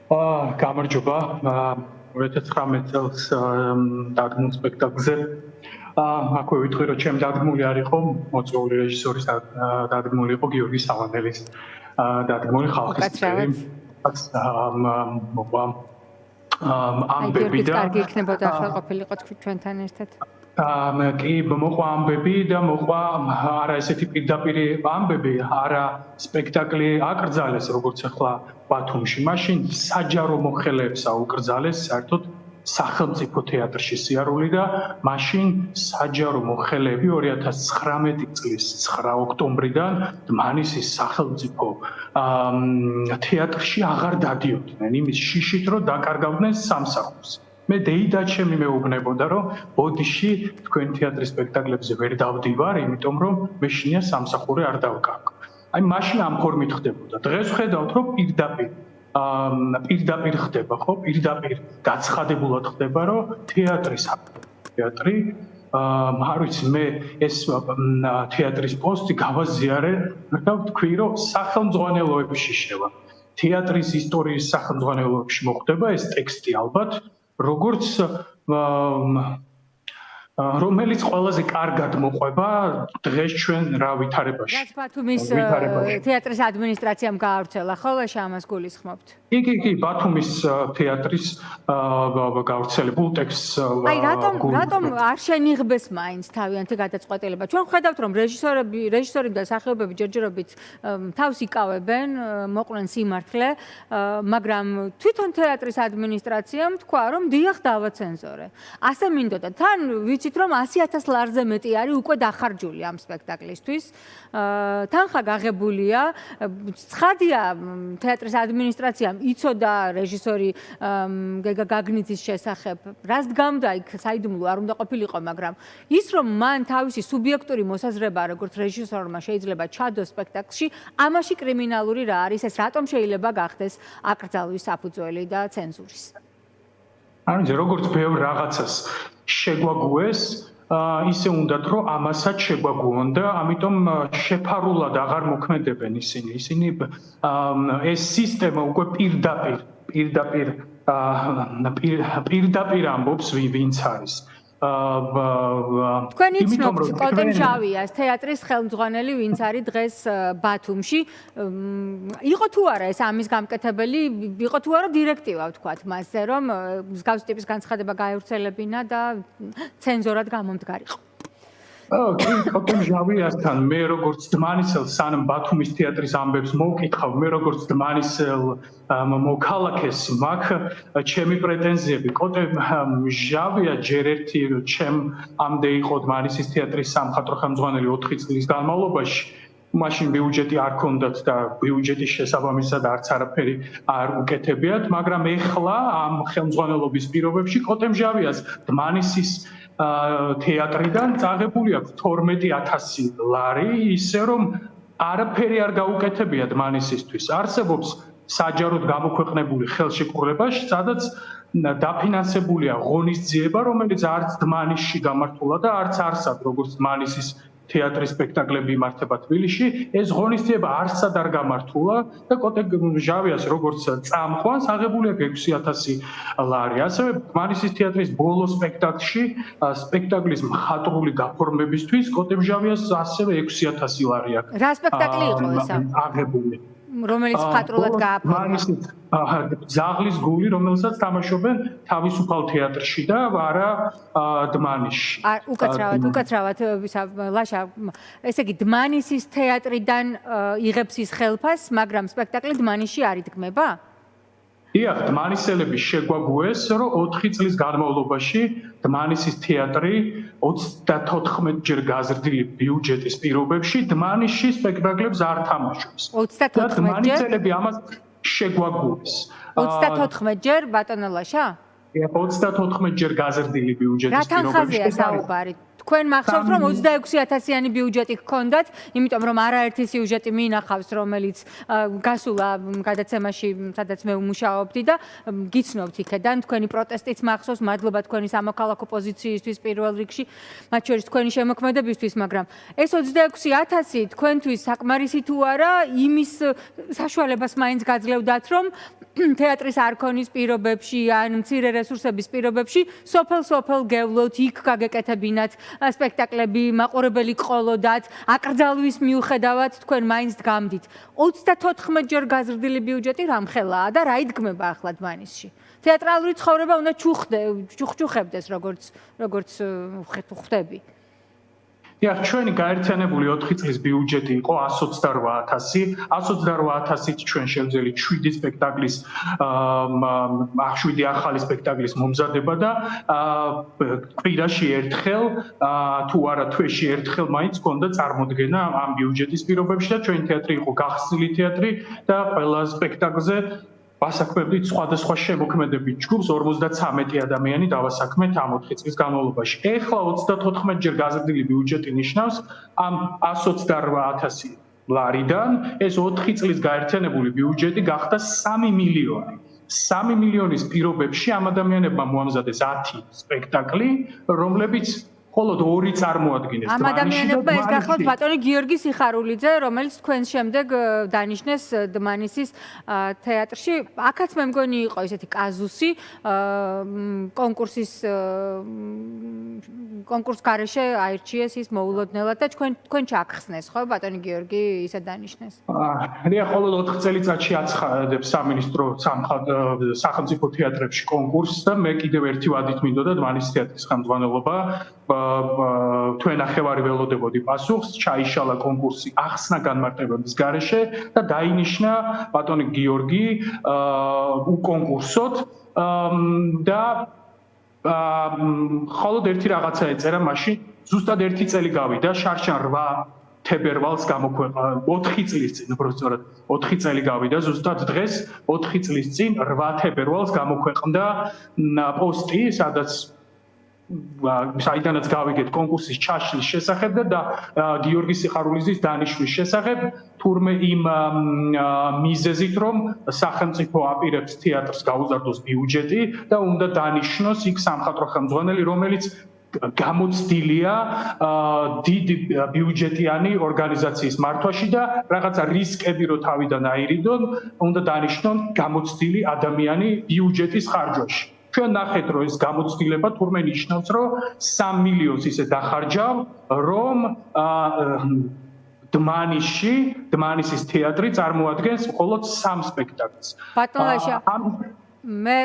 გამარჯობა. 2019 წელს დადგმულ სპექტაკლზე აქვე ვიტყვი, რომ ჩემი დადგმული არ იყო მოწვეული რეჟისორის დადგმული იყო გიორგი სავანელის დადგმული ხალხის წერი. ამბები და კარგი იქნებოდა ახლა ყოფილიყო ჩვენთან ერთად. კი მოყვა ამბები და მოყვა არა ესეთი პირდაპირი ამბები, არა სპექტაკლი აკრძალეს როგორც ახლა ბათუმში. მაშინ საჯარო მოხელეებს აუკრძალეს საერთოდ სახელმწიფო თეატრში სიარული და მაშინ საჯარო მოხელეები 2019 წლის 9 ოქტომბრიდან დმანისის სახელმწიფო თეატრში აღარ დადიოდნენ იმის შიშით, რომ დაკარგავდნენ სამსახურს. მე დეიდაჩემი მეუბნებოდა, რომ ბოდიში თქვენ თეატრის სპექტაკლებზე ვერ დავდივარ, იმიტომ რომ მე შინია სამსახური არ დავკარგო. აი მაშინ ამ ფორმით ხდებოდა. დღეს ვხედავთ, რომ პირდაპირ ხდება, ხო? პირდაპირ გაცხადებულად ხდება, რომ თეატრი არ ვიცი, მე ეს თეატრის პოსტი გავაზიარე და ვთქვი, რომ სახელმძღვანელოებში შევა. თეატრის ისტორიის სახელმძღვანელოებში მოხდება ეს ტექსტი ალბათ, როგორც რომელიც ყველაზე კარგად მოყვება დღეს ჩვენ რა ვითარებაში. რაც ბათუმის თეატრის ადმინისტრაციამ გაავრცელა, ხო, ამას გულისხმობთ? კი, ბათუმის თეატრის გავრცელებულ ტექსტს. აი, რატომ არ შენიღბეს მაინც თავიანთი გადაწყვეტილება? ჩვენ ხედავთ, რომ რეჟისორები და მსახიობები ჯერჯერობით თავს იკავებენ, მოყვნენ სიმართლე, მაგრამ თვითონ თეატრის ადმინისტრაციამ თქვა, რომ დიახ, დავაცენზორე. ასე მინდოდა. თან ვიცით, რომ 100,000 ლარზე მეტი არის უკვე დახარჯული ამ სპექტაკლისთვის. თანხა გაღებულია. ცხადია, თეატრის ადმინისტრაციამ იცოდა რეჟისორი გეგა გაგნიძის შესახებ, რას დგამდა იქ საიდუმლო არ უნდა ყოფილიყო, მაგრამ ის რომ მან თავისი სუბიექტური მოსაზრება როგორც რეჟისორმა შეიძლება ჩადოს სპექტაკლში, ამაში კრიმინალური რა არის, ეს რატომ შეიძლება გახდეს აკრძალვის საფუძველი და ცენზურის? ანუ როგორც ბევრ რაღაცას შეგვაგუეს, ისე უნდათ, რომ ამასაც შეგვაგუონ და ამიტომ შეფარულად აღარ მოქმედებენ ისინი. ისინი ეს სისტემა უკვე პირდაპირ ამბობს ვინც არის. თქვენ იცნობთ კოტემ ჟავიას, თეატრის ხელმძღვანელი, ვინც არის დღეს ბათუმში. იყო თუ არა ეს ამის გამკეთებელი, იყო თუ არა დირექტივა ვთქვათ მასზე, რომ მსგავსი ტიპის განცხადება გაევრცელებინა და ცენზორად გამომდგარიყო. კი, კოტემ ჟავიასთან მე როგორც დმანისელ სანამ ბათუმის თეატრის ამბებს მოვკითხავ, მე როგორც დმანისელ მოქალაქეს მაქვს ჩემი პრეტენზიები. კოტემ ჟავია ჯერ ერთი ჩემამდე იყო დმანისის თეატრის სამხატვრო ხელმძღვანელი 4 წლის განმავლობაში. მაშინ ბიუჯეტი არ ქონდათ და ბიუჯეტის შესაბამისად არც არაფერი არ უკეთებიათ, მაგრამ ეხლა ამ ხელმძღვანელობის პირობებში კოტემ ჟავიას დმანისის თეატრიდან წაღებული აქვს 12,000 ლარი, ისე რომ არაფერი არ გაუკეთებია დმანისისთვის. არსებობს საჯაროდ გამოქვეყნებული ხელშეკრულება, სადაც დაფინანსებულია ღონისძიება, რომელიც არც დმანისში გამართულა და არც არსად, როგორც დმანისის თეატრის სპექტაკლები იმართება თბილისში, ეს ღონისძიება არსად არ გამართულა და კოტემ ჟავიას როგორც წამყვანს აღებული აქვს 6,000 ლარი. ასევე დმანისის თეატრის ბოლო სპექტაკლში სპექტაკლის მხატვრული გაფორმებისთვის კოტემ ჟავიას ასევე 6,000 ლარი აქვს. რა სპექტაკლი იყო ეს? აღებული. რომელიც მხატვრულად გააფორმა. ზაღლის გული, რომელსაც თამაშობენ თავისუფალ თეატრში და არა დმანისში. უკაცრავად, ლაშა, ესე იგი დმანისის თეატრიდან იღებს ის ხელფას, მაგრამ სპექტაკლი დმანისში არ იდგმება? დიახ, დმანისელები შეგვაგუეს, რომ 4 წლის განმავლობაში დმანისის თეატრი 34 ჯერ გაზრდილი ბიუჯეტის პირობებში დმანისში სპექტაკლებს არ თამაშობს. 34 ჯერ? დმანისელები ამას შეგვაგუეს. 34 ჯერ, ბატონო ლაშა? 34 ჯერ გაზრდილი ბიუჯეტის რა თანხაზეა საუბარი? თქვენ მახსოვთ, რომ 26,000-იანი ბიუჯეტი გქონდათ, იმიტომ რომ არაერთი სიუჟეტი მინახავს, რომელიც გასულა გადაცემაში, სადაც მე ვმუშაობდი და გიცნობთ იქედან, თქვენი პროტესტიც მახსოვს, მადლობა თქვენი სამოქალაქო პოზიციისთვის პირველ რიგში, მათ შორის თქვენი შემოქმედებისთვის, მაგრამ ეს 26,000 თქვენთვის საკმარისი თუ არა, იმის საშუალებას მაინც გაძლევდათ, რომ თეატრის არქონის პირობებში ან მცირე რესურსების პირობებში სოფელ-სოფელ გევლოთ, იქ გაგეკეთებინათ სპექტაკლები, მაყურებელი ყოლოდათ, აკრძალვის მიუხედავად თქვენ მაინც დგამდით. 34 ჯერ გაზრდილი ბიუჯეტი რამხელაა და რა იდგმება ახლა დმანისში? თეატრალური ცხოვრება უნდა ჩუხჩუხებდეს, როგორც ხვდები. დიახ, ჩვენი გაერთიანებული 4 წლის ბიუჯეტი იყო 128,000. 128,000-ით ჩვენ შევძელით 7 სპექტაკლის 7 ახალი სპექტაკლის მომზადება და კვირაში ერთხელ თუ არა თვეში ერთხელ მაინც გქონდა წარმოდგენა ამ ბიუჯეტის პირობებში და ჩვენი თეატრი იყო გახსნილი თეატრი და ყველა სპექტაკლზე ვასაქმებდით სხვადასხვა შემოქმედებით ჯგუფს 53 ადამიანი დავასაქმეთ ამ 4 წლის განმავლობაში. ეხლა 34 ჯერ გაზრდილი ბიუჯეტი ნიშნავს ამ 128,000 ლარიდან ეს 4 წლის გაერთიანებული ბიუჯეტი გახდა 3 მილიონი. 3 მილიონის პირობებში ამ ადამიანებმა მოამზადეს 10 სპექტაკლი, რომლებიც მხოლოდ 2 წარმოადგენს. ამ ადამიანებმა ეს გახლავთ ბატონი გიორგი სიხარულიძე, რომელიც თქვენ შემდეგ დანიშნეს დმანისის თეატრში. აქაც მე მგონი იყო ესეთი კაზუსი კონკურს გარეშე აირჩიეს ის მოულოდნელად და თქვენ ჩაახსნეს, ხო ბატონი გიორგი ისე დანიშნეს? რია მხოლოდ 4 წელიწადში აცხადებს სამინისტრო სახელმწიფო თეატრებში კონკურსს და მე კიდევ ერთი ვადით მინდოდა დმანისის თეატრის ხელმძღვანელობა თქვენ ნახევარი ველოდებოდი პასუხს, ჩაიშალა კონკურსი ახსნა განმარტებების გარეშე და დაინიშნა ბატონი გიორგი უკონკურსოდ და მხოლოდ ერთი რაღაცა ეწერა მაშინ, ზუსტად 1 წელი გავიდა, შარშან 8 თებერვალს გამოქვეყნა 4 წლის წინ, უბრალოდ 4 წელი გავიდა ზუსტად დღეს 4 წლის წინ 8 თებერვალს გამოქვეყნდა პოსტი, სადაც საიდანაც გავიგეთ კონკურსის ჩაშლის შესახებ და გიორგი სიხარულიძის დანიშვნის შესახებ, თურმე იმ მიზეზით, რომ სახელმწიფო აპირებს თეატრს გაუზარდოს ბიუჯეტი და უნდა დანიშნოს იქ სამხატვრო ხელმძღვანელი, რომელიც გამოცდილია დიდ ბიუჯეტიანი ორგანიზაციის მართვაში და რაღაცა რისკები რო თავიდან აირიდონ, უნდა დანიშნონ გამოცდილი ადამიანი ბიუჯეტის ხარჯვაში. ჩვენ ნახეთ, რომ ეს გამოცდილება თურმე ნიშნავს, რომ 3 მილიონს ისე დახარჯავ, რომ დმანისის თეატრი წარმოადგენს მხოლოდ 3 სპექტაკლს. ბატონო, მე